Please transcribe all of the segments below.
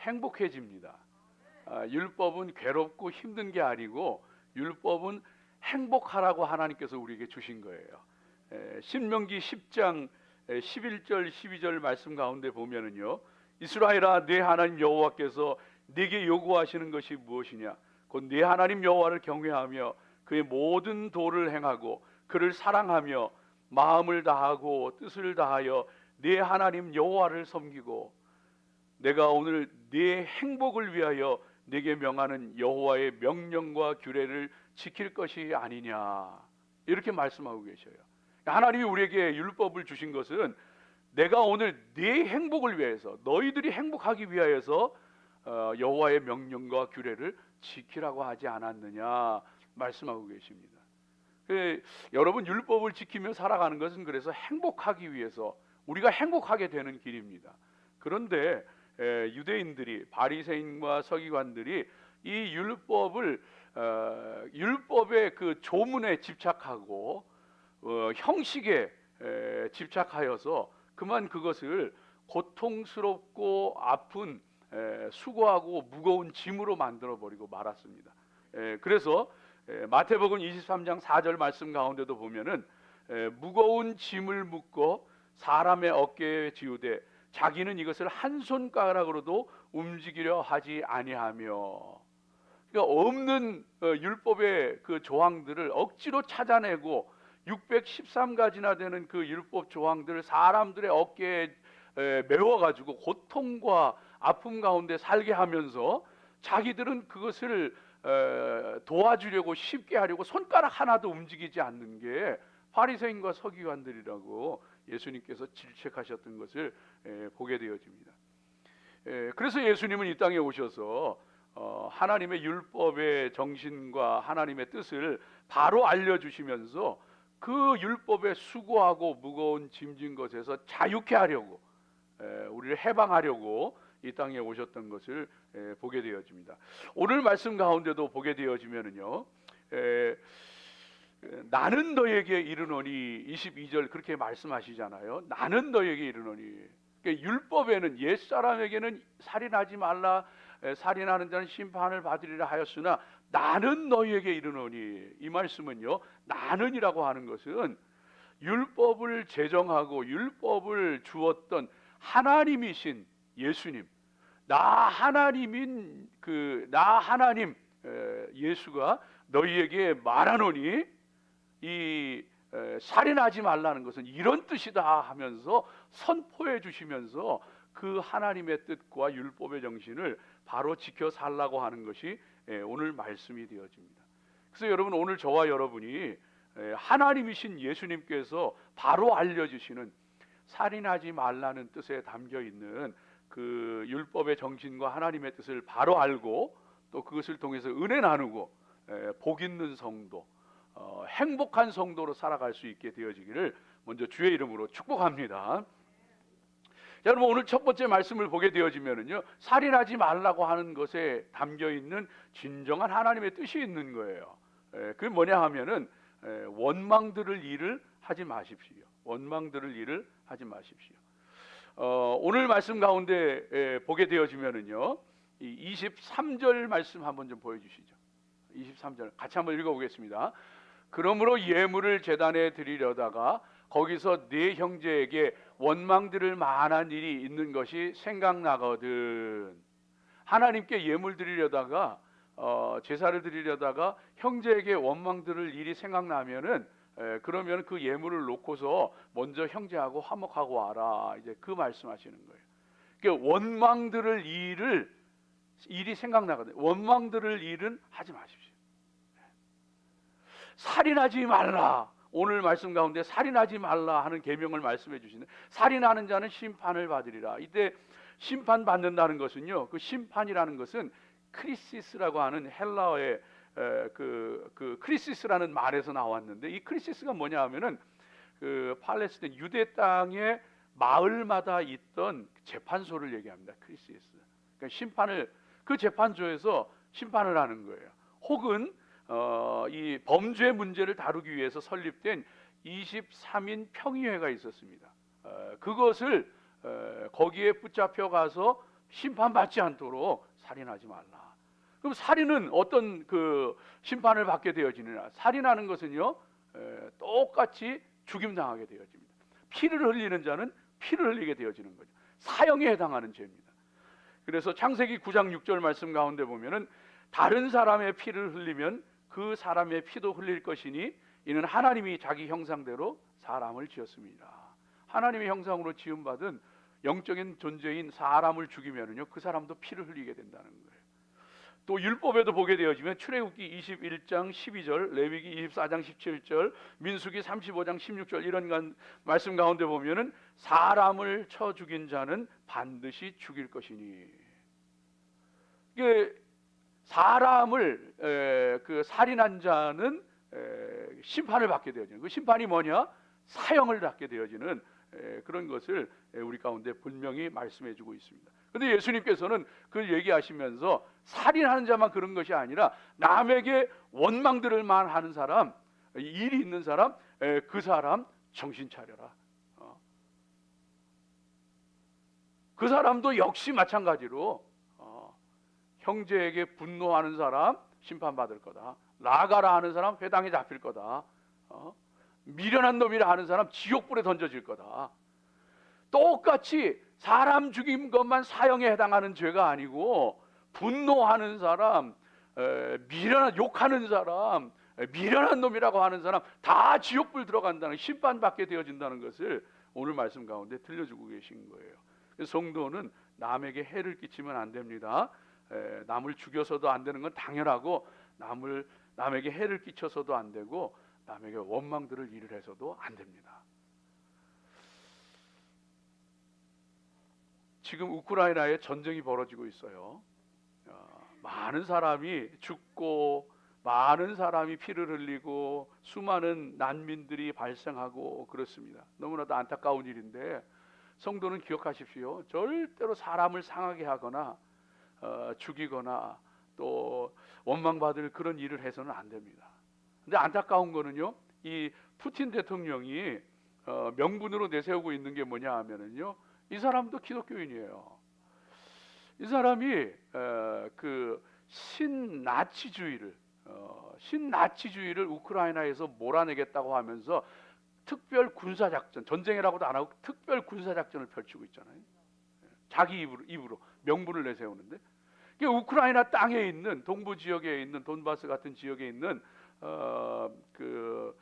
행복해집니다. 율법은 괴롭고 힘든 게 아니고 율법은 행복하라고 하나님께서 우리에게 주신 거예요. 신명기 10장 11절 12절 말씀 가운데 보면은요, 이스라엘아, 네 하나님 여호와께서 네게 요구하시는 것이 무엇이냐? 곧 네 하나님 여호와를 경외하며 그의 모든 도를 행하고 그를 사랑하며 마음을 다하고 뜻을 다하여 네 하나님 여호와를 섬기고 내가 오늘 네 행복을 위하여 네게 명하는 여호와의 명령과 규례를 지킬 것이 아니냐, 이렇게 말씀하고 계셔요. 하나님이 우리에게 율법을 주신 것은 내가 오늘 네 행복을 위해서, 너희들이 행복하기 위하여서 여호와의 명령과 규례를 지키라고 하지 않았느냐 말씀하고 계십니다. 여러분, 율법을 지키며 살아가는 것은 그래서 행복하기 위해서, 우리가 행복하게 되는 길입니다. 그런데 유대인들이, 바리새인과 서기관들이 이 율법의 그 조문에 집착하고 형식에 집착하여서 그만 그것을 고통스럽고 아픈 수고하고 무거운 짐으로 만들어 버리고 말았습니다. 그래서 마태복음 23장 4절 말씀 가운데도 보면은 무거운 짐을 묶어 사람의 어깨에 지우되 자기는 이것을 한 손가락으로도 움직이려 하지 아니하며, 그러니까 없는 율법의 그 조항들을 억지로 찾아내고 613가지나 되는 그 율법 조항들을 사람들의 어깨에 메워가지고 고통과 아픔 가운데 살게 하면서 자기들은 그것을 도와주려고, 쉽게 하려고 손가락 하나도 움직이지 않는 게 바리새인과 서기관들이라고 예수님께서 질책하셨던 것을 보게 되어집니다. 그래서 예수님은 이 땅에 오셔서 하나님의 율법의 정신과 하나님의 뜻을 바로 알려주시면서 그 율법에 수고하고 무거운 짐진 것에서 자유케 하려고, 우리를 해방하려고 이 땅에 오셨던 것을 보게 되어집니다. 오늘 말씀 가운데도 보게 되어지면은요, 나는 너에게 이르노니 22절 그렇게 말씀하시잖아요. 나는 너에게 이르노니. 그러니까 율법에는 옛사람에게는 살인하지 말라, 살인하는 자는 심판을 받으리라 하였으나 나는 너희에게 이르노니, 이 말씀은요, 나는이라고 하는 것은 율법을 제정하고 율법을 주었던 하나님이신 예수님, 나 하나님 예수가 너희에게 말하노니 이 살인하지 말라는 것은 이런 뜻이다 하면서 선포해 주시면서 그 하나님의 뜻과 율법의 정신을 바로 지켜 살라고 하는 것이 오늘 말씀이 되어집니다. 그래서 여러분, 오늘 저와 여러분이 하나님이신 예수님께서 바로 알려주시는 살인하지 말라는 뜻에 담겨 있는 그 율법의 정신과 하나님의 뜻을 바로 알고 또 그것을 통해서 은혜 나누고 복 있는 성도, 행복한 성도로 살아갈 수 있게 되어지기를 먼저 주의 이름으로 축복합니다. 여러분, 오늘 첫 번째 말씀을 보게 되어지면은요, 살인하지 말라고 하는 것에 담겨 있는 진정한 하나님의 뜻이 있는 거예요. 그게 뭐냐 하면은 원망 들을 일을 하지 마십시오. 원망 들을 일을 하지 마십시오. 오늘 말씀 가운데 보게 되어지면은요, 23절 말씀 한번 좀 보여주시죠. 23절 같이 한번 읽어보겠습니다. 그러므로 예물을 제단에 드리려다가 거기서 네 형제에게 원망 들을 만한 일이 있는 것이 생각나거든. 하나님께 예물 드리려다가 제사를 드리려다가 형제에게 원망 들을 일이 생각나면은 그러면 그 예물을 놓고서 먼저 형제하고 화목하고 와라, 이제 그 말씀하시는 거예요. 그러니까 원망 들을 일이 생각나거든요. 원망 들을 일은 하지 마십시오. 살인하지 말라, 오늘 말씀 가운데 살인하지 말라 하는 계명을 말씀해 주시는, 살인하는 자는 심판을 받으리라. 이때 심판 받는다는 것은요, 그 심판이라는 것은 크리시스라고 하는 헬라어의 그 크리시스라는 말에서 나왔는데, 이 크리시스가 뭐냐 하면은 그 팔레스타인 유대 땅의 마을마다 있던 재판소를 얘기합니다. 크리시스. 그러니까 심판을, 그 재판소에서 심판을 하는 거예요. 혹은 이 범죄 문제를 다루기 위해서 설립된 23인 평의회가 있었습니다. 그것을 거기에 붙잡혀 가서 심판받지 않도록 살인하지 말라. 그럼 살인은 어떤 그 심판을 받게 되어지느냐? 살인하는 것은요, 똑같이 죽임당하게 되어집니다. 피를 흘리는 자는 피를 흘리게 되어지는 거죠. 사형에 해당하는 죄입니다. 그래서 창세기 9장 6절 말씀 가운데 보면은 다른 사람의 피를 흘리면 그 사람의 피도 흘릴 것이니 이는 하나님이 자기 형상대로 사람을 지었습니다. 하나님의 형상으로 지음받은 영적인 존재인 사람을 죽이면은요, 그 사람도 피를 흘리게 된다는 거예요. 또 율법에도 보게 되어지면 출애굽기 21장 12절, 레위기 24장 17절, 민수기 35장 16절 이런 말씀 가운데 보면은 사람을 쳐 죽인 자는 반드시 죽일 것이니, 이게 사람을 그 살인한 자는 심판을 받게 되어지는, 그 심판이 뭐냐? 사형을 받게 되어지는 그런 것을 우리 가운데 분명히 말씀해 주고 있습니다. 그런데 예수님께서는 그걸 얘기하시면서 살인하는 자만 그런 것이 아니라 남에게 원망들을 하는 사람, 일이 있는 사람, 그 사람 정신 차려라. 그 사람도 역시 마찬가지로 형제에게 분노하는 사람 심판받을 거다. 나가라 하는 사람 회당에 잡힐 거다. 미련한 놈이라 하는 사람 지옥불에 던져질 거다. 똑같이 사람 죽인 것만 사형에 해당하는 죄가 아니고, 분노하는 사람, 욕하는 사람, 미련한 놈이라고 하는 사람 다 지옥불 들어간다는, 심판받게 되어진다는 것을 오늘 말씀 가운데 들려주고 계신 거예요. 그래서 성도는 남에게 해를 끼치면 안 됩니다. 남을 죽여서도 안 되는 건 당연하고, 남에게 해를 끼쳐서도 안 되고, 남에게 원망들을 일을 해서도 안 됩니다. 지금 우크라이나에 전쟁이 벌어지고 있어요. 많은 사람이 죽고 많은 사람이 피를 흘리고 수많은 난민들이 발생하고 그렇습니다. 너무나도 안타까운 일인데, 성도는 기억하십시오. 절대로 사람을 상하게 하거나 죽이거나 또 원망받을 그런 일을 해서는 안 됩니다. 근데 안타까운 거는요, 이 푸틴 대통령이 명분으로 내세우고 있는 게 뭐냐 하면은요, 이 사람도 기독교인이에요. 이 사람이 그 신나치주의를 우크라이나에서 몰아내겠다고 하면서 특별 군사작전, 전쟁이라고도 안 하고 특별 군사작전을 펼치고 있잖아요. 자기 입으로 명분을 내세우는데, 우크라이나 땅에 있는 동부 지역에 있는 돈바스 같은 지역에 있는 그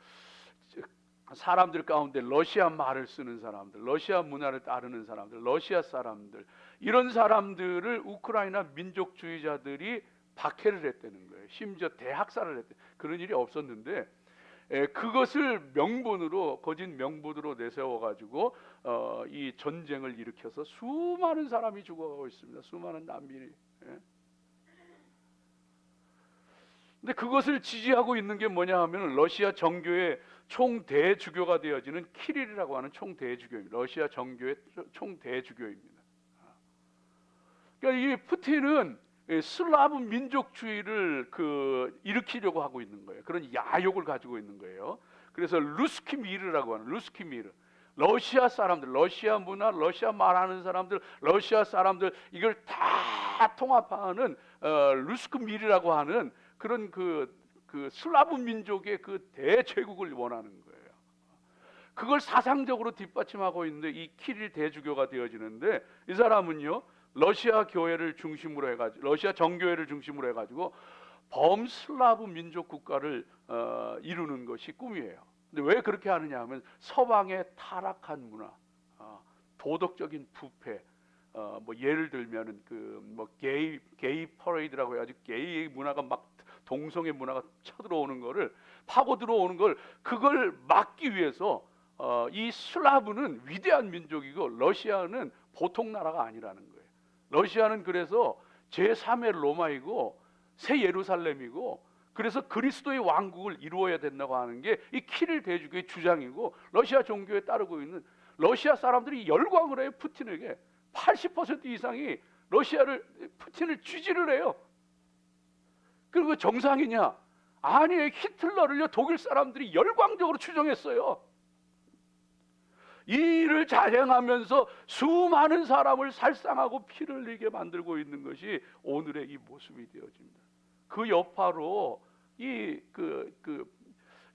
사람들 가운데 러시아 말을 쓰는 사람들, 러시아 문화를 따르는 사람들, 러시아 사람들, 이런 사람들을 우크라이나 민족주의자들이 박해를 했다는 거예요. 심지어 대학살을 했대. 그런 일이 없었는데 그것을 명분으로, 거짓 명분으로 내세워가지고 이 전쟁을 일으켜서 수많은 사람이 죽어가고 있습니다. 수많은 난민이. 근데 그것을 지지하고 있는 게 뭐냐 하면 러시아 정교의 총대주교가 되어지는 키릴이라고 하는 총대주교입니다. 러시아 정교의 총대주교입니다. 그러니까 이 푸틴은 슬라브 민족주의를 일으키려고 하고 있는 거예요. 그런 야욕을 가지고 있는 거예요. 그래서 루스키미르라고 하는, 루스키미르, 러시아 사람들, 러시아 문화, 러시아 말하는 사람들, 러시아 사람들, 이걸 다 통합하는 루스키미르라고 하는 그런 그 슬라브 민족의 그 대제국을 원하는 거예요. 그걸 사상적으로 뒷받침하고 있는데 이 키릴 대주교가 되어지는데, 이 사람은요, 러시아 교회를 중심으로 해가지고, 러시아 정교회를 중심으로 해가지고 범슬라브 민족 국가를 이루는 것이 꿈이에요. 근데 왜 그렇게 하느냐 하면 서방의 타락한 문화, 도덕적인 부패, 뭐 예를 들면은 게이 퍼레이드라고 해가지고 게이 문화가 막, 동성애 문화가 쳐들어오는 거를, 파고 들어오는 걸, 그걸 막기 위해서 이 슬라브는 위대한 민족이고 러시아는 보통 나라가 아니라는 거예요. 러시아는 그래서 제3의 로마이고 새 예루살렘이고, 그래서 그리스도의 왕국을 이루어야 된다고 하는 게 이 키릴 대주교의 주장이고, 러시아 종교에 따르고 있는 러시아 사람들이 열광을 해요. 푸틴에게 80% 이상이 푸틴을 지지를 해요. 그리고 정상이냐? 아니에요. 히틀러를요 독일 사람들이 열광적으로 추종했어요. 이 일을 자행하면서 수많은 사람을 살상하고 피를 흘리게 만들고 있는 것이 오늘의 이 모습이 되어집니다. 그 여파로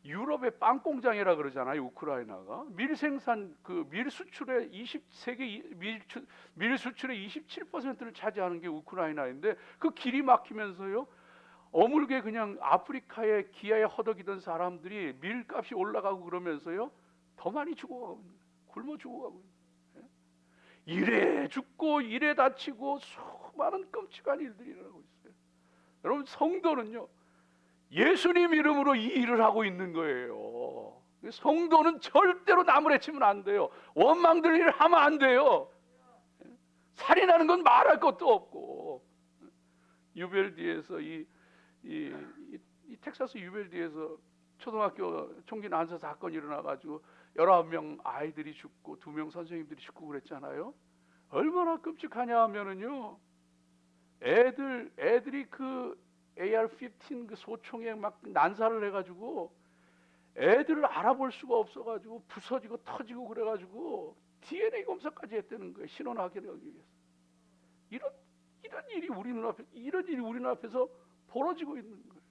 유럽의 빵 공장이라 그러잖아요. 우크라이나가 밀 생산 밀 수출의 세계 밀 수출의 27%를 차지하는 게 우크라이나인데 그 길이 막히면서요. 어물게 그냥 아프리카의 기아에 허덕이던 사람들이 밀값이 올라가고 그러면서요. 더 많이 죽어가고 있는 거예요. 굶어 죽어가고 있는 거예요. 이래 죽고 이래 다치고 수많은 끔찍한 일들이 일어나고 있어요. 여러분 성도는요. 예수님 이름으로 이 일을 하고 있는 거예요. 성도는 절대로 남을 해치면 안 돼요. 원망들 일을 하면 안 돼요. 살인하는 건 말할 것도 없고. 유벨디에서 이 텍사스 유벨디에서 초등학교 총기 난사 사건이 일어나가지고 19명 아이들이 죽고 2명 선생님들이 죽고 그랬잖아요. 얼마나 끔찍하냐 하면은요. 애들이 그 AR-15 그 소총에 막 난사를 해가지고 애들을 알아볼 수가 없어가지고 부서지고 터지고 그래가지고 DNA 검사까지 했다는 거예요. 신원 확인하기 위해서. 이런 일이 우리 눈앞에서 벌어지고 있는 거예요.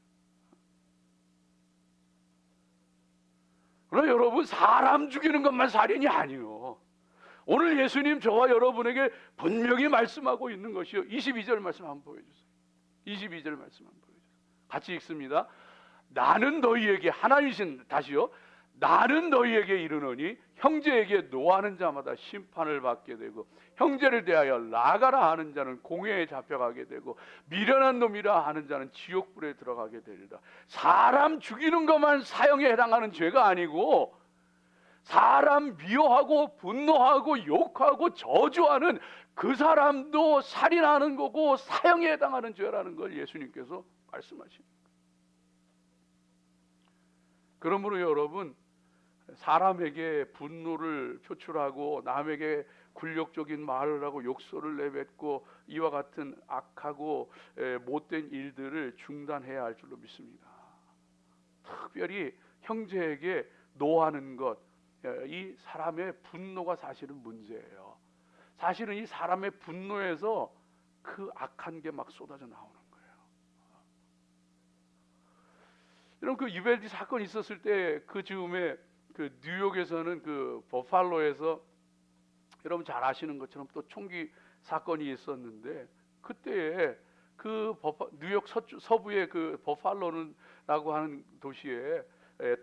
그러나 여러분 사람 죽이는 것만 살인이 아니요. 오늘 예수님 저와 여러분에게 분명히 말씀하고 있는 것이요. 22절 말씀 한번 보여주세요. 22절 말씀 한번 보여주세요. 같이 읽습니다. 나는 너희에게 하나님이신 다시요. 나는 너희에게 이르노니 형제에게 노하는 자마다 심판을 받게 되고 형제를 대하여 나가라 하는 자는 공회에 잡혀가게 되고 미련한 놈이라 하는 자는 지옥불에 들어가게 되리라. 사람 죽이는 것만 사형에 해당하는 죄가 아니고 사람 미워하고 분노하고 욕하고 저주하는 그 사람도 살인하는 거고 사형에 해당하는 죄라는 걸 예수님께서 말씀하십니다. 그러므로 여러분 사람에게 분노를 표출하고 남에게 굴욕적인 말을 하고 욕설을 내뱉고 이와 같은 악하고 못된 일들을 중단해야 할 줄로 믿습니다. 특별히 형제에게 노하는 것, 이 사람의 분노가 사실은 문제예요. 사실은 이 사람의 분노에서 그 악한 게 막 쏟아져 나오는 거예요. 여러분 그 유벨디 사건이 있었을 때 그 즈음에 그 뉴욕에서는 그 버팔로에서 여러분 잘 아시는 것처럼 또 총기 사건이 있었는데 그때에 그 뉴욕 서부의 그 버팔로라고 하는 도시에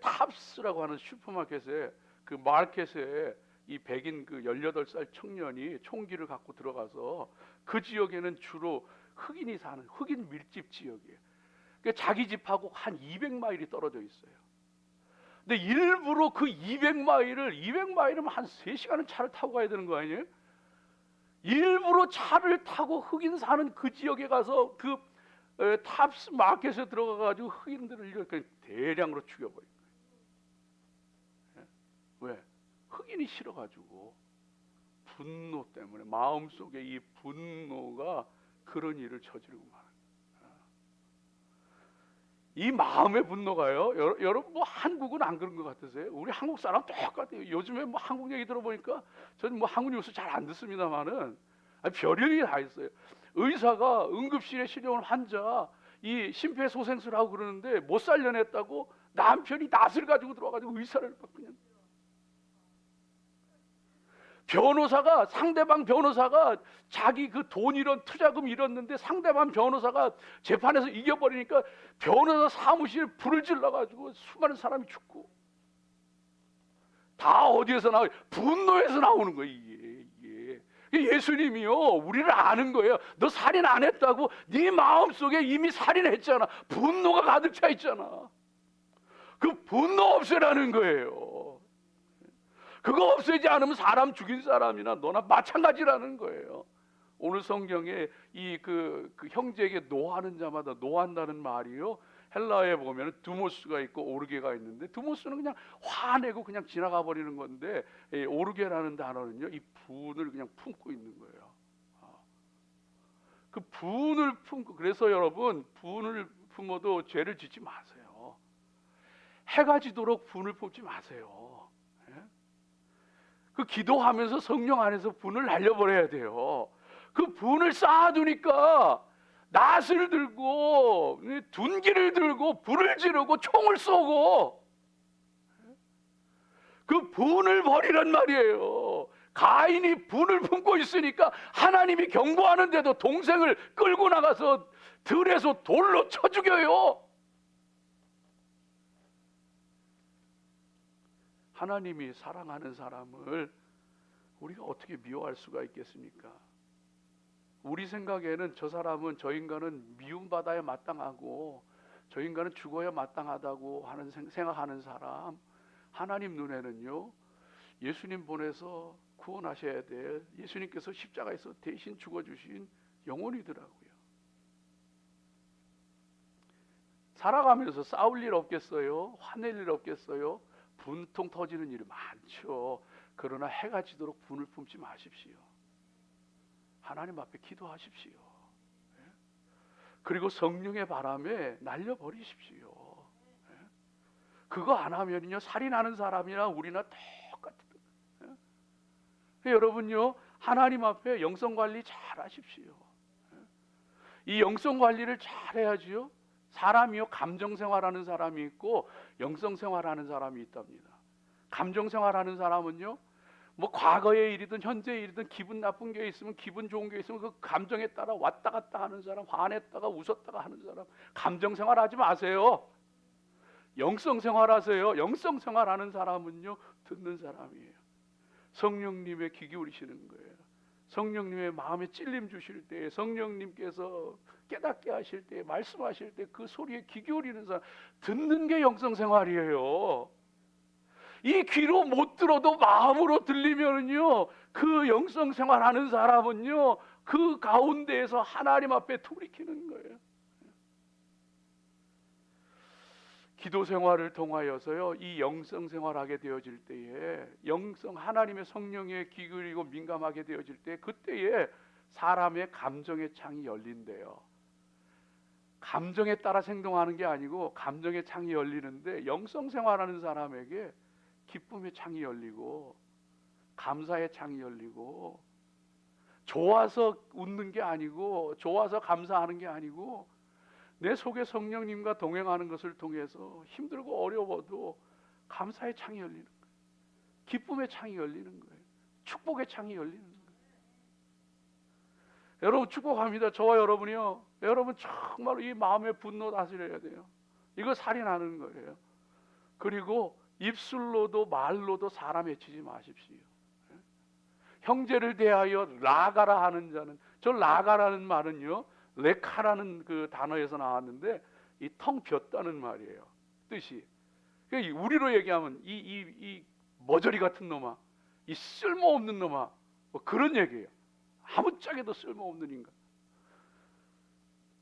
탑스라고 하는 슈퍼마켓에 그 마켓에 이 백인 그 18살 청년이 총기를 갖고 들어가서 그 지역에는 주로 흑인이 사는 흑인 밀집 지역이에요. 그러니까 자기 집하고 한 200마일이 떨어져 있어요. 근데 일부러 그 200마일이면 한 3시간은 차를 타고 가야 되는 거 아니에요? 일부러 차를 타고 흑인 사는 그 지역에 가서 그 탑스 마켓에 들어가가지고 흑인들을 이렇게 대량으로 죽여버린 거예요. 왜? 흑인이 싫어가지고 분노 때문에 마음속에 이 분노가 그런 일을 저지르고 말아요. 이 마음의 분노가요. 여러분 뭐 한국은 안 그런 것 같으세요? 우리 한국 사람 똑같아요. 요즘에 뭐 한국 얘기 들어보니까 저는 뭐 한국 뉴스 잘 안 듣습니다만은 별일이 다 있어요. 의사가 응급실에 실려온 환자 이 심폐소생술하고 그러는데 못 살려냈다고 남편이 낫을 가지고 들어와가지고 의사를 막 그냥 상대방 변호사가 자기 그 돈 잃은 투자금 잃었는데 상대방 변호사가 재판에서 이겨버리니까 변호사 사무실에 불을 질러가지고 수많은 사람이 죽고 다 어디에서 나와요? 분노에서 나오는 거예요. 이게 예수님이요 우리를 아는 거예요. 너 살인 안 했다고 네 마음속에 이미 살인했잖아. 분노가 가득 차 있잖아. 그 분노 없애라는 거예요. 그거 없애지 않으면 사람 죽인 사람이나 너나 마찬가지라는 거예요. 오늘 성경에 그 형제에게 노하는 자마다 노한다는 말이요. 헬라어에 보면 두모스가 있고 오르게가 있는데 두모스는 그냥 화내고 그냥 지나가 버리는 건데 오르게라는 단어는요. 이 분을 그냥 품고 있는 거예요. 그 분을 품고 그래서 여러분 분을 품어도 죄를 짓지 마세요. 해가 지도록 분을 품지 마세요. 그 기도하면서 성령 안에서 분을 날려버려야 돼요. 그 분을 쌓아두니까 낫을 들고 둔기를 들고 불을 지르고 총을 쏘고 그 분을 버리란 말이에요. 가인이 분을 품고 있으니까 하나님이 경고하는데도 동생을 끌고 나가서 들에서 돌로 쳐 죽여요. 하나님이 사랑하는 사람을 우리가 어떻게 미워할 수가 있겠습니까? 우리 생각에는 저 사람은, 저 인간은 미움받아야 마땅하고 저 인간은 죽어야 마땅하다고 생각하는 사람, 하나님 눈에는요, 예수님 보내서 구원하셔야 될 예수님께서 십자가에서 대신 죽어주신 영혼이더라고요. 살아가면서 싸울 일 없겠어요? 화낼 일 없겠어요? 분통 터지는 일이 많죠. 그러나 해가 지도록 분을 품지 마십시오. 하나님 앞에 기도하십시오. 그리고 성령의 바람에 날려버리십시오. 그거 안 하면요, 살인하는 사람이나 우리나 똑같아요. 여러분요, 하나님 앞에 영성관리 잘 하십시오. 이 영성관리를 잘 해야지요. 사람이요, 감정생활하는 사람이 있고 영성생활하는 사람이 있답니다. 감정생활하는 사람은요, 뭐 과거의 일이든 현재의 일이든 기분 나쁜 게 있으면, 기분 좋은 게 있으면 그 감정에 따라 왔다 갔다 하는 사람, 화냈다가 웃었다가 하는 사람, 감정생활하지 마세요. 영성생활하세요. 영성생활하는 사람은요, 듣는 사람이에요. 성령님의 귀 기울이시는 거예요. 성령님의 마음에 찔림 주실 때, 성령님께서 깨닫게 하실 때, 말씀하실 때 그 소리에 귀 기울이는 사람, 듣는 게 영성생활이에요. 이 귀로 못 들어도 마음으로 들리면요, 그 영성생활하는 사람은요, 그 가운데에서 하나님 앞에 돌이키는 거예요. 기도 생활을 통하여서요, 이 영성 생활하게 되어질 때에, 영성 하나님의 성령에 귀 기울이고 민감하게 되어질 때, 그때에 사람의 감정의 창이 열린대요. 감정에 따라 행동하는 게 아니고 감정의 창이 열리는데, 영성 생활하는 사람에게 기쁨의 창이 열리고 감사의 창이 열리고, 좋아서 웃는 게 아니고, 좋아서 감사하는 게 아니고, 내 속에 성령님과 동행하는 것을 통해서 힘들고 어려워도 감사의 창이 열리는 거예요. 기쁨의 창이 열리는 거예요. 축복의 창이 열리는 거예요. 여러분 축복합니다. 저와 여러분이요, 여러분 정말 이 마음의 분노 다스려야 돼요. 이거 살인하는 거예요. 그리고 입술로도 말로도 사람 해치지 마십시오. 형제를 대하여 라가라 하는 자는, 저 라가라는 말은요, 레카라는 그 단어에서 나왔는데, 이 텅 비었다는 말이에요. 뜻이. 우리로 얘기하면 이 머저리 같은 놈아, 이 쓸모없는 놈아, 뭐 그런 얘기예요. 아무짝에도 쓸모없는 인간.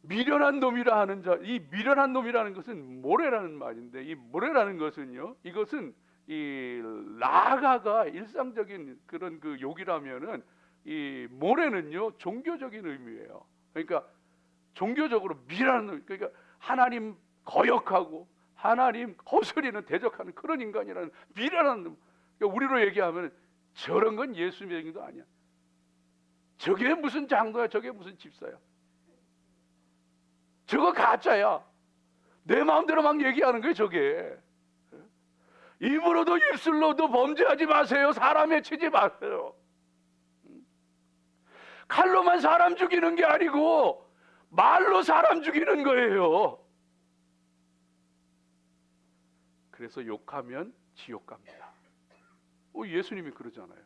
미련한 놈이라 하는 자, 이 미련한 놈이라는 것은 모래라는 말인데, 이 모래라는 것은요, 이것은 이 라가가 일상적인 그런 그 욕이라면은, 이 모래는요 종교적인 의미예요. 그러니까 종교적으로 미련한 놈, 그러니까 하나님 거역하고 하나님 거스리는 대적하는 그런 인간이라는 미련한 놈. 그러니까 우리로 얘기하면 저런 건 예수 믿음도 아니야. 저게 무슨 장로야, 저게 무슨 집사야, 저거 가짜야. 내 마음대로 막 얘기하는 거예요. 저게 입으로도 입술로도 범죄하지 마세요. 사람 해치지 마세요. 칼로만 사람 죽이는 게 아니고 말로 사람 죽이는 거예요. 그래서 욕하면 지옥 갑니다. 예수님이 그러잖아요.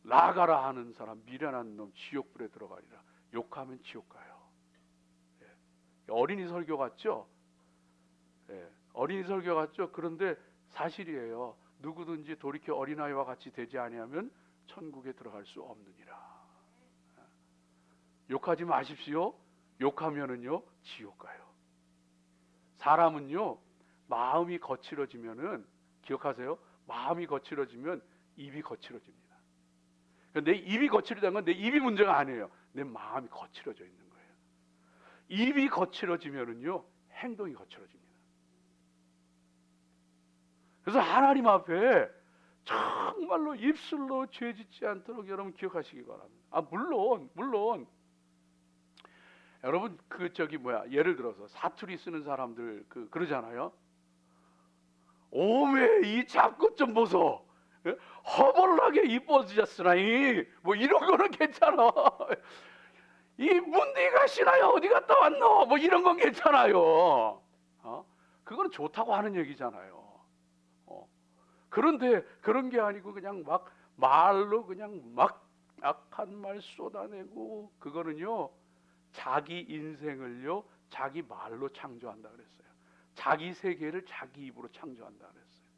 라가라 하는 사람, 미련한 놈 지옥불에 들어가리라. 욕하면 지옥 가요. 어린이 설교 같죠? 어린이 설교 같죠? 그런데 사실이에요. 누구든지 돌이켜 어린아이와 같이 되지 아니하면 천국에 들어갈 수 없느니라. 욕하지 마십시오. 욕하면은요 지옥 가요. 사람은요 마음이 거칠어지면은, 기억하세요, 마음이 거칠어지면 입이 거칠어집니다. 내 입이 거칠어진 건 내 입이 문제가 아니에요. 내 마음이 거칠어져 있는 거예요. 입이 거칠어지면은요 행동이 거칠어집니다. 그래서 하나님 앞에 정말로 입술로 죄 짓지 않도록 여러분 기억하시기 바랍니다. 물론 여러분 예를 들어서 사투리 쓰는 사람들 그러잖아요. 오메 이 잡것 좀 보소. 허벌나게 이뻐지셨으나이 뭐 이런 거는 괜찮아. 이 문디가 시나요 어디 갔다 왔노 뭐 이런 건 괜찮아요. 그건 좋다고 하는 얘기잖아요. 그런데 그런 게 아니고 그냥 막 말로 그냥 막 악한 말 쏟아내고, 그거는요 자기 인생을요 자기 말로 창조한다 그랬어요. 자기 세계를 자기 입으로 창조한다 그랬어요.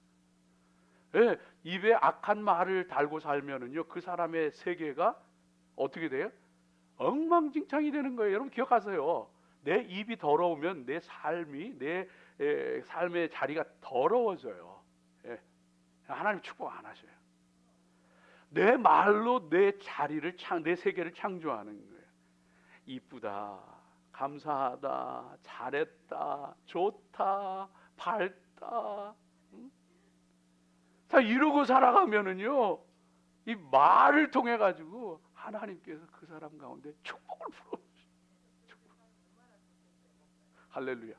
예, 입에 악한 말을 달고 살면은요 그 사람의 세계가 어떻게 돼요? 엉망진창이 되는 거예요. 여러분 기억하세요. 내 입이 더러우면 내 삶의 자리가 더러워져요. 예, 하나님 축복 안 하셔요. 내 말로 내 세계를 창조하는 거예요. 이쁘다, 감사하다, 잘했다, 좋다, 밝다. 자, 이러고 살아가면은요 이 말을 통해 가지고 하나님께서 그 사람 가운데 축복을 풀어주세요. 할렐루야.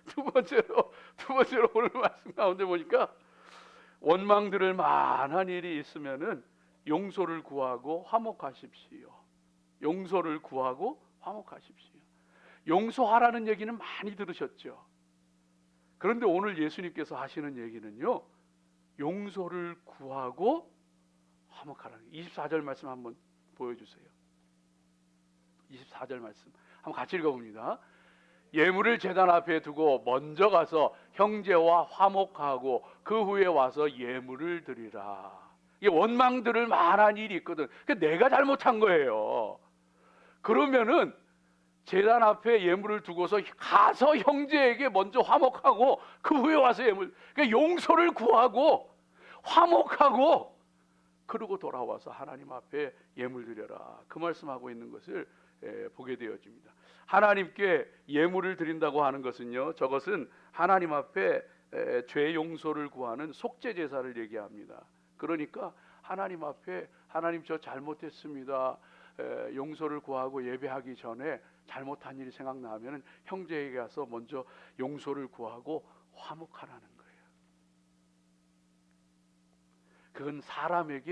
두 번째로 오늘 말씀 가운데 보니까 원망들을 만한 일이 있으면은 용서를 구하고 화목하십시오. 용서를 구하고 화목하십시오. 용서하라는 얘기는 많이 들으셨죠. 그런데 오늘 예수님께서 하시는 얘기는요 용서를 구하고 화목하라는 24절 말씀 한번 보여주세요. 24절 말씀 한번 같이 읽어봅니다. 예물을 제단 앞에 두고 먼저 가서 형제와 화목하고 그 후에 와서 예물을 드리라. 이게 원망들을 말한 일이 있거든. 내가 잘못한 거예요. 그러면은 제단 앞에 예물을 두고서 가서 형제에게 먼저 화목하고 그 후에 와서 그러니까 용서를 구하고 화목하고 그러고 돌아와서 하나님 앞에 예물 드려라. 그 말씀하고 있는 것을 보게 되어집니다. 하나님께 예물을 드린다고 하는 것은요, 저것은 하나님 앞에 죄 용서를 구하는 속죄 제사를 얘기합니다. 그러니까 하나님 앞에 하나님 저 잘못했습니다. 용서를 구하고 예배하기 전에 잘못한 일이 생각나면 형제에게 가서 먼저 용서를 구하고 화목하라는 거예요. 그건 사람을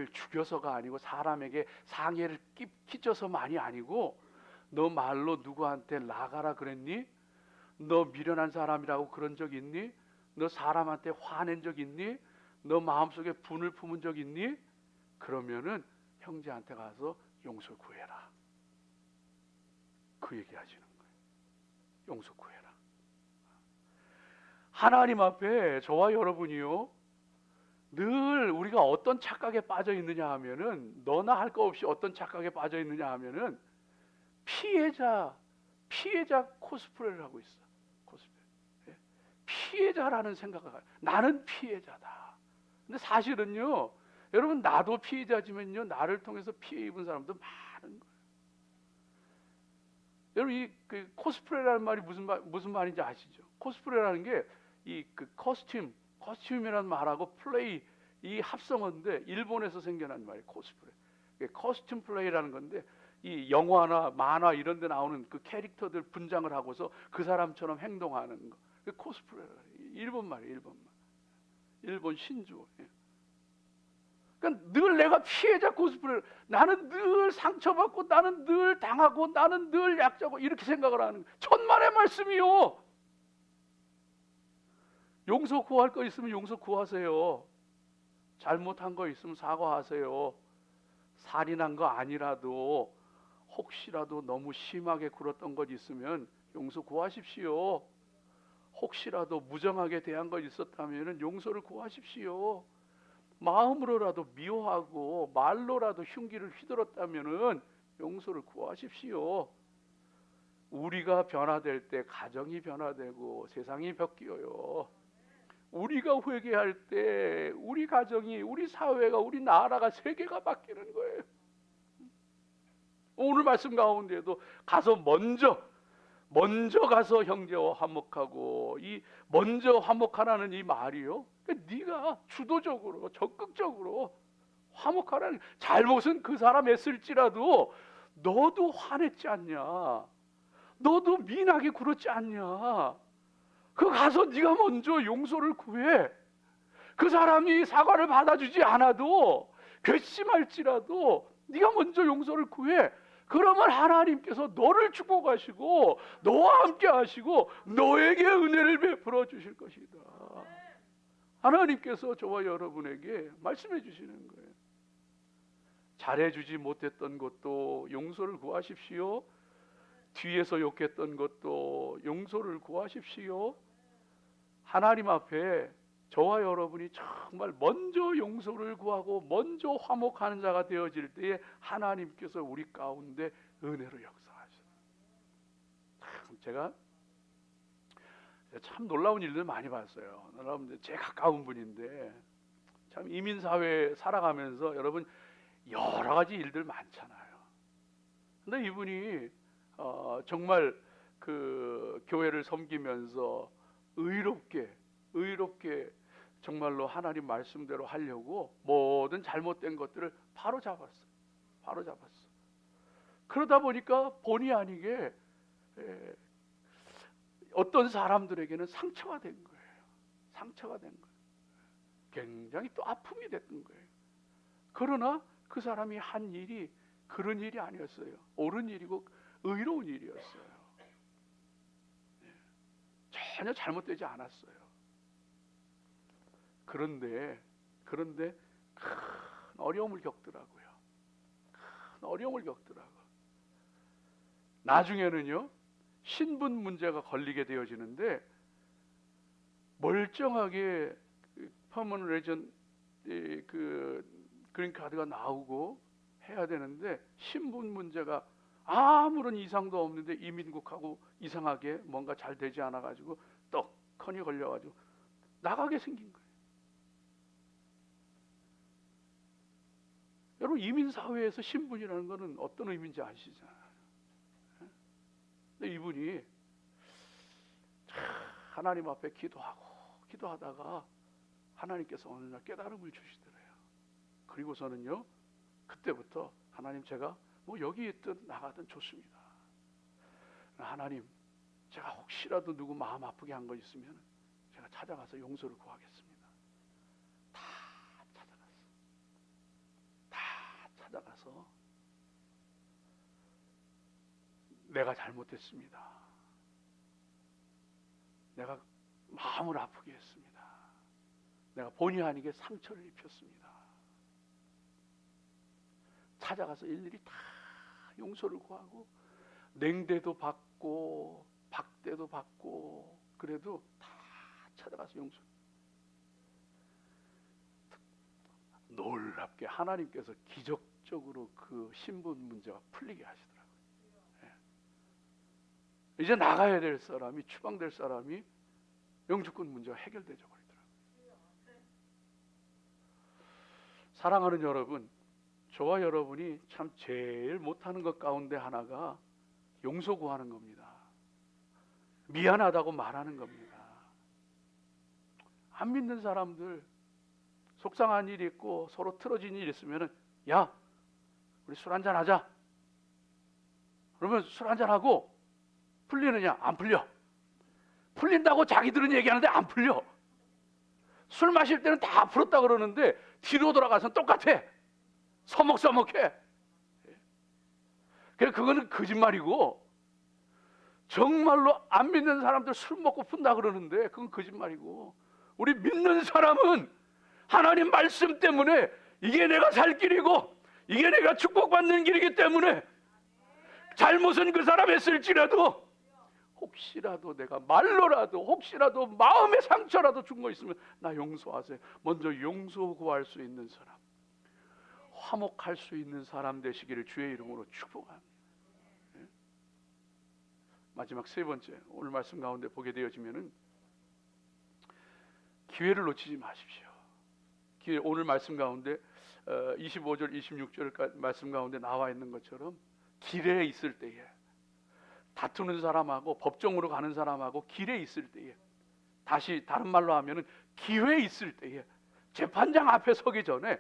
죽여서가 아니고 사람에게 상해를 끼쳐서만이 아니고, 너 말로 누구한테 나가라 그랬니? 너 미련한 사람이라고 그런 적 있니? 너 사람한테 화낸 적 있니? 너 마음속에 분을 품은 적 있니? 그러면은 형제한테 가서 용서 구해라. 그 얘기 하시는 거예요. 용서 구해라. 하나님 앞에 저와 여러분이요 늘 우리가 어떤 착각에 빠져 있느냐 하면은, 너나 할 거 없이 어떤 착각에 빠져 있느냐 하면은 피해자 코스프레를 하고 있어. 코스프레. 피해자라는 생각을 가요. 나는 피해자다. 근데 사실은요, 여러분 나도 피해자지만요, 나를 통해서 피해 입은 사람도 많은 거예요. 여러분 이 코스프레라는 말이 무슨 말인지 아시죠? 코스프레라는 게 이 커스튬이라는 말하고 플레이, 이 합성어인데 일본에서 생겨난 말이에요. 코스프레. 커스튬 플레이라는 건데, 이 영화나 만화 이런 데 나오는 그 캐릭터들 분장을 하고서 그 사람처럼 행동하는 거. 코스프레라. 일본 말이에요. 일본 신조. 그러니까 늘 내가 피해자 코스프레, 나는 늘 상처받고 나는 늘 당하고 나는 늘 약자고 이렇게 생각을 하는 거예요. 천만의 말씀이요. 용서 구할 거 있으면 용서 구하세요. 잘못한 거 있으면 사과하세요. 살인한 거 아니라도 혹시라도 너무 심하게 굴었던 것 있으면 용서 구하십시오. 혹시라도 무정하게 대한 것 있었다면 용서를 구하십시오. 마음으로라도 미워하고 말로라도 흉기를 휘둘렀다면 용서를 구하십시오. 우리가 변화될 때 가정이 변화되고 세상이 바뀌어요. 우리가 회개할 때 우리 가정이, 우리 사회가, 우리 나라가, 세계가 바뀌는 거예요. 오늘 말씀 가운데도 가서 먼저 먼저 가서 형제와 화목하고, 이 먼저 화목하라는 이 말이요, 그러니까 네가 주도적으로 적극적으로 화목하라는, 잘못은 그 사람 했을지라도 너도 화냈지 않냐, 너도 미나게 굴었지 않냐, 그 가서 네가 먼저 용서를 구해. 그 사람이 사과를 받아주지 않아도, 괘씸할지라도 네가 먼저 용서를 구해. 그러면 하나님께서 너를 축복하시고 너와 함께 하시고 너에게 은혜를 베풀어 주실 것이다. 하나님께서 저와 여러분에게 말씀해 주시는 거예요. 잘해주지 못했던 것도 용서를 구하십시오. 뒤에서 욕했던 것도 용서를 구하십시오. 하나님 앞에 저와 여러분이 정말 먼저 용서를 구하고 먼저 화목하는 자가 되어질 때에 하나님께서 우리 가운데 은혜로 역사하셔요. 제가 참 놀라운 일들 많이 봤어요. 여러분, 제 가까운 분인데 참 이민사회에 살아가면서 여러분 여러 가지 일들 많잖아요. 근데 이분이 정말 그 교회를 섬기면서 의롭게 정말로 하나님 말씀대로 하려고 모든 잘못된 것들을 바로 잡았어. 그러다 보니까 본의 아니게 어떤 사람들에게는 상처가 된 거예요. 굉장히 또 아픔이 됐던 거예요. 그러나 그 사람이 한 일이 그런 일이 아니었어요. 옳은 일이고 의로운 일이었어요. 전혀 잘못되지 않았어요. 그런데 큰 어려움을 겪더라고요. 나중에는요, 신분 문제가 걸리게 되어지는데, 멀쩡하게 퍼머넌트 레전 그 그린카드가 나오고 해야 되는데 신분 문제가 아무런 이상도 없는데 이민국하고 이상하게 뭔가 잘 되지 않아 가지고 떡하니 걸려 가지고 나가게 생긴 거예요. 여러분, 이민사회에서 신분이라는 것은 어떤 의미인지 아시잖아요. 근데 이분이 하나님 앞에 기도하다가 하나님께서 어느 날 깨달음을 주시더래요. 그리고서는요, 그때부터 하나님, 제가 뭐 여기 있든 나가든 좋습니다. 하나님, 제가 혹시라도 누구 마음 아프게 한 거 있으면 제가 찾아가서 용서를 구하겠습니다. 찾아가서 내가 잘못했습니다. 내가 마음을 아프게 했습니다. 내가 본의 아니게 상처를 입혔습니다. 찾아가서 일일이 다 용서를 구하고 냉대도 받고 박대도 받고, 그래도 다 찾아가서 용서. 놀랍게 하나님께서 기적적으로 그 신분 문제가 풀리게 하시더라고요. 이제 나가야 될 사람이, 추방될 사람이 영주권 문제가 해결되져 버리더라고요. 사랑하는 여러분, 저와 여러분이 참 제일 못하는 것 가운데 하나가 용서 구하는 겁니다. 미안하다고 말하는 겁니다. 안 믿는 사람들, 속상한 일이 있고 서로 틀어진 일이 있으면은, 야, 우리 술 한잔 하자. 그러면 술 한잔 하고 풀리느냐? 안 풀려. 풀린다고 자기들은 얘기하는데 안 풀려. 술 마실 때는 다 풀었다 그러는데 뒤로 돌아가서는 똑같아. 서먹서먹해. 그거는 거짓말이고, 정말로 안 믿는 사람들 술 먹고 푼다 그러는데 그건 거짓말이고, 우리 믿는 사람은 하나님 말씀 때문에 이게 내가 살 길이고 이게 내가 축복받는 길이기 때문에 잘못은 그 사람 했을지라도, 혹시라도 내가 말로라도, 혹시라도 마음의 상처라도 준 거 있으면 나 용서하세요. 먼저 용서 구할 수 있는 사람, 화목할 수 있는 사람 되시기를 주의 이름으로 축복합니다. 마지막 세 번째, 오늘 말씀 가운데 보게 되어지면은 기회를 놓치지 마십시오. 오늘 말씀 가운데 25절 26절 말씀 가운데 나와 있는 것처럼 길에 있을 때에 다투는 사람하고 법정으로 가는 사람하고 길에 있을 때에, 다시 다른 말로 하면은 기회 있을 때에, 재판장 앞에 서기 전에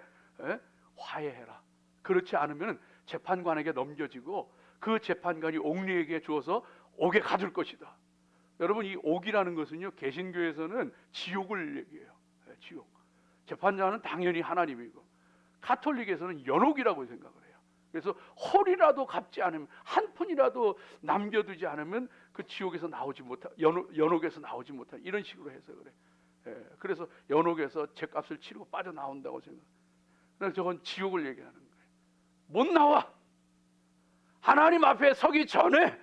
화해해라. 그렇지 않으면 재판관에게 넘겨지고 그 재판관이 옥리에게 주어서 옥에 가둘 것이다. 여러분, 이 옥이라는 것은요, 개신교에서는 지옥을 얘기해요. 지옥. 재판장은 당연히 하나님이고, 가톨릭에서는 연옥이라고 생각을 해요. 그래서 홀이라도 갚지 않으면, 한 푼이라도 남겨두지 않으면 그 지옥에서 나오지 못한, 연옥에서 나오지 못한, 이런 식으로 해석을 해. 그래서 연옥에서 죗값을 치르고 빠져나온다고 생각해요. 그래서 저건 지옥을 얘기하는 거예요. 못 나와. 하나님 앞에 서기 전에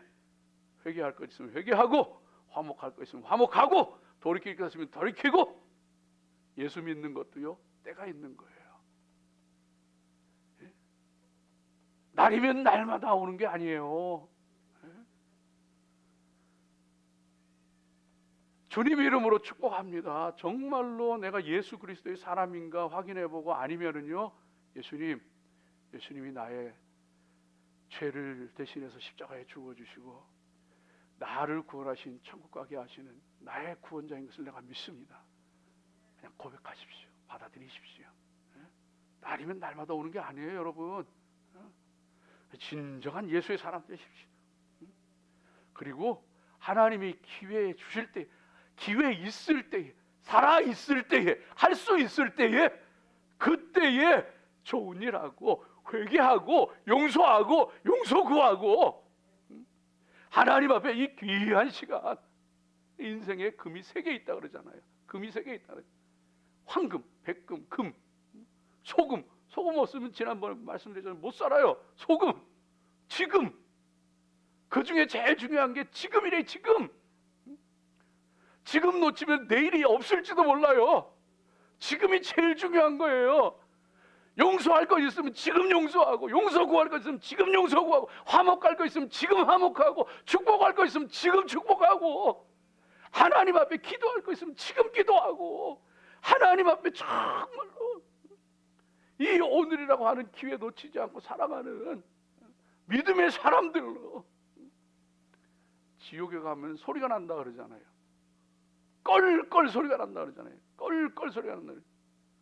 회개할 것 있으면 회개하고, 화목할 것 있으면 화목하고, 돌이킬 것 있으면 돌이키고. 예수 믿는 것도요, 때가 있는 거예요. 날이면 날마다 오는 게 아니에요. 주님 이름으로 축복합니다. 정말로 내가 예수 그리스도의 사람인가 확인해보고, 아니면은요, 예수님이 나의 죄를 대신해서 십자가에 죽어주시고 나를 구원하신, 천국 가게 하시는 나의 구원자인 것을 내가 믿습니다. 그냥 고백하십시오. 받아들이십시오. 날이면 날마다 오는 게 아니에요, 여러분. 진정한 예수의 사람 되십시오. 그리고 하나님이 기회 주실 때, 기회 있을 때에, 살아 있을 때에, 할 수 있을 때에, 그때에 좋은 일하고 회개하고 용서하고 용서 구하고, 하나님 앞에 이 귀한 시간, 인생에 금이 3개 있다 그러잖아요. 금이 3개 있다 그러잖아요. 황금, 백금, 금, 소금. 소금 없으면 지난번에 말씀드렸잖아요, 못 살아요. 소금, 지금. 그 중에 제일 중요한 게 지금이래. 지금. 지금 놓치면 내일이 없을지도 몰라요. 지금이 제일 중요한 거예요. 용서할 거 있으면 지금 용서하고, 용서 구할 거 있으면 지금 용서 구하고, 화목할 거 있으면 지금 화목하고, 축복할 거 있으면 지금 축복하고, 하나님 앞에 기도할 거 있으면 지금 기도하고, 하나님 앞에 정말로 이 오늘이라고 하는 기회 놓치지 않고 살아가는 믿음의 사람들로. 지옥에 가면 소리가 난다 그러잖아요. 껄껄 소리가 난다 그러잖아요. 껄껄 소리가 난다.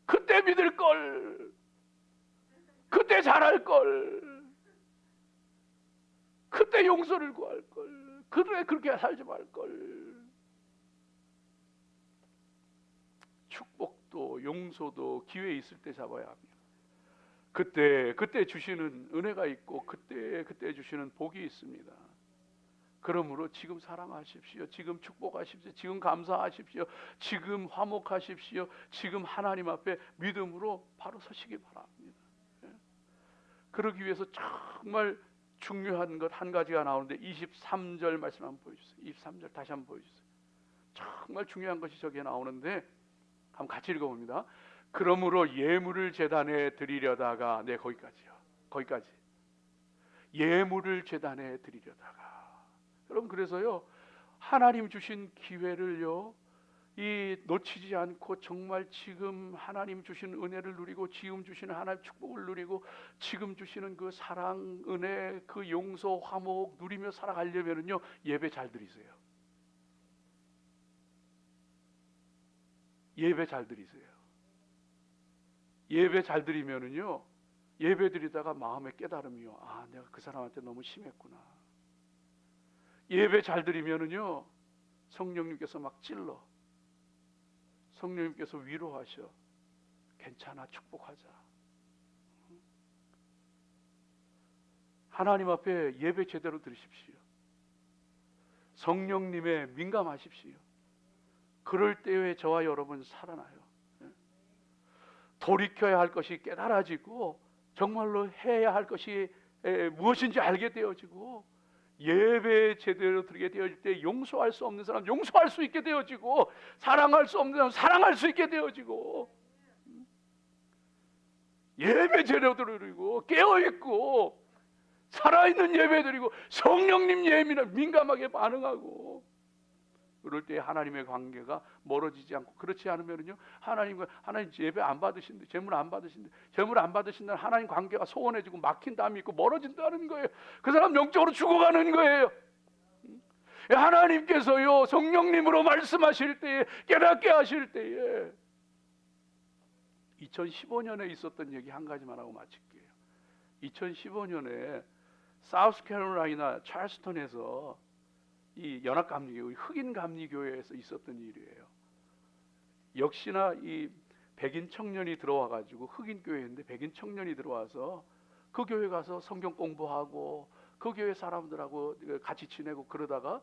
그때 믿을 걸, 그때 잘할 걸, 그때 용서를 구할 걸, 그때 그렇게 살지 말 걸. 축복도 용서도 기회 있을 때 잡아야 합니다. 그때 주시는 은혜가 있고, 그때 주시는 복이 있습니다. 그러므로 지금 사랑하십시오. 지금 축복하십시오. 지금 감사하십시오. 지금 화목하십시오. 지금 하나님 앞에 믿음으로 바로 서시기 바랍니다. 그러기 위해서 정말 중요한 것 한 가지가 나오는데, 23절 말씀 한번 보여주세요. 23절 다시 한번 보여주세요. 정말 중요한 것이 저기에 나오는데 한번 같이 읽어봅니다. 그러므로 예물을 제단에 드리려다가, 네, 거기까지 예물을 제단에 드리려다가. 여러분, 그래서요, 하나님 주신 기회를요, 이 놓치지 않고 정말 지금 하나님 주신 은혜를 누리고, 지금 주시는 하나님 축복을 누리고, 지금 주시는 그 사랑, 은혜, 그 용서, 화목 누리며 살아가려면은요, 예배 잘 드리세요. 예배 잘 드리세요. 예배 잘 드리면은요, 예배 드리다가 마음의 깨달음이요, 아, 내가 그 사람한테 너무 심했구나. 예배 잘 드리면은요, 성령님께서 막 찔러, 성령님께서 위로하셔. 괜찮아, 축복하자. 하나님 앞에 예배 제대로 드리십시오. 성령님에 민감하십시오. 그럴 때에 저와 여러분 살아나요. 돌이켜야 할 것이 깨달아지고, 정말로 해야 할 것이 무엇인지 알게 되어지고, 예배 제대로 드리게 되어질 때 용서할 수 없는 사람 용서할 수 있게 되어지고, 사랑할 수 없는 사람 사랑할 수 있게 되어지고, 예배 제대로 드리고 깨어있고 살아있는 예배 드리고 성령님 예민하게 민감하게 반응하고, 그럴 때 하나님의 관계가 멀어지지 않고, 그렇지 않으면요, 하나님 예배 안 받으신다, 재물 안 받으신다, 하나님 관계가 소원해지고 막힌 다음이 있고 멀어진다는 거예요. 그 사람 영적으로 죽어가는 거예요. 하나님께서요 성령님으로 말씀하실 때에, 깨닫게 하실 때에, 2015년에 있었던 얘기 한 가지만 하고 마칠게요. 2015년에 사우스캐롤라이나 찰스턴에서 이 연합감리교, 흑인 감리교회에서 있었던 일이에요. 역시나 이 백인 청년이 들어와 가지고, 흑인 교회인데 백인 청년이 들어와서 그 교회 가서 성경 공부하고 그 교회 사람들하고 같이 지내고 그러다가,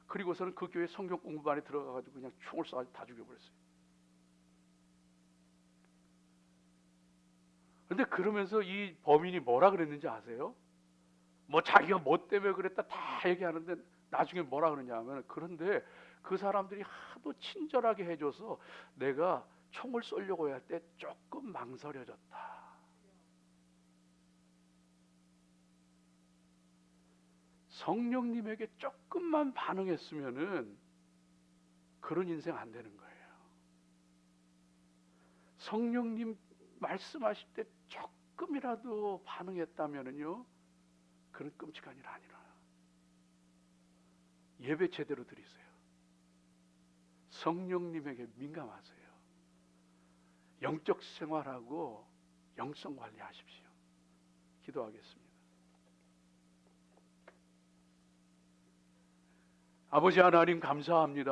그리고서는 그 교회 성경 공부반에 들어가 가지고 그냥 총을 쏴서 다 죽여버렸어요. 근데 그러면서 이 범인이 뭐라 그랬는지 아세요? 뭐 자기가 뭐 때문에 그랬다 다 얘기하는데, 나중에 뭐라 그러냐 하면, 그런데 그 사람들이 하도 친절하게 해줘서 내가 총을 쏘려고 할 때 조금 망설여졌다. 성령님에게 조금만 반응했으면은 그런 인생 안 되는 거예요. 성령님 말씀하실 때 조금이라도 반응했다면은요, 그런 끔찍한 일 아니라. 예배 제대로 드리세요. 성령님에게 민감하세요. 영적 생활하고 영성 관리하십시오. 기도하겠습니다. 아버지 하나님, 감사합니다.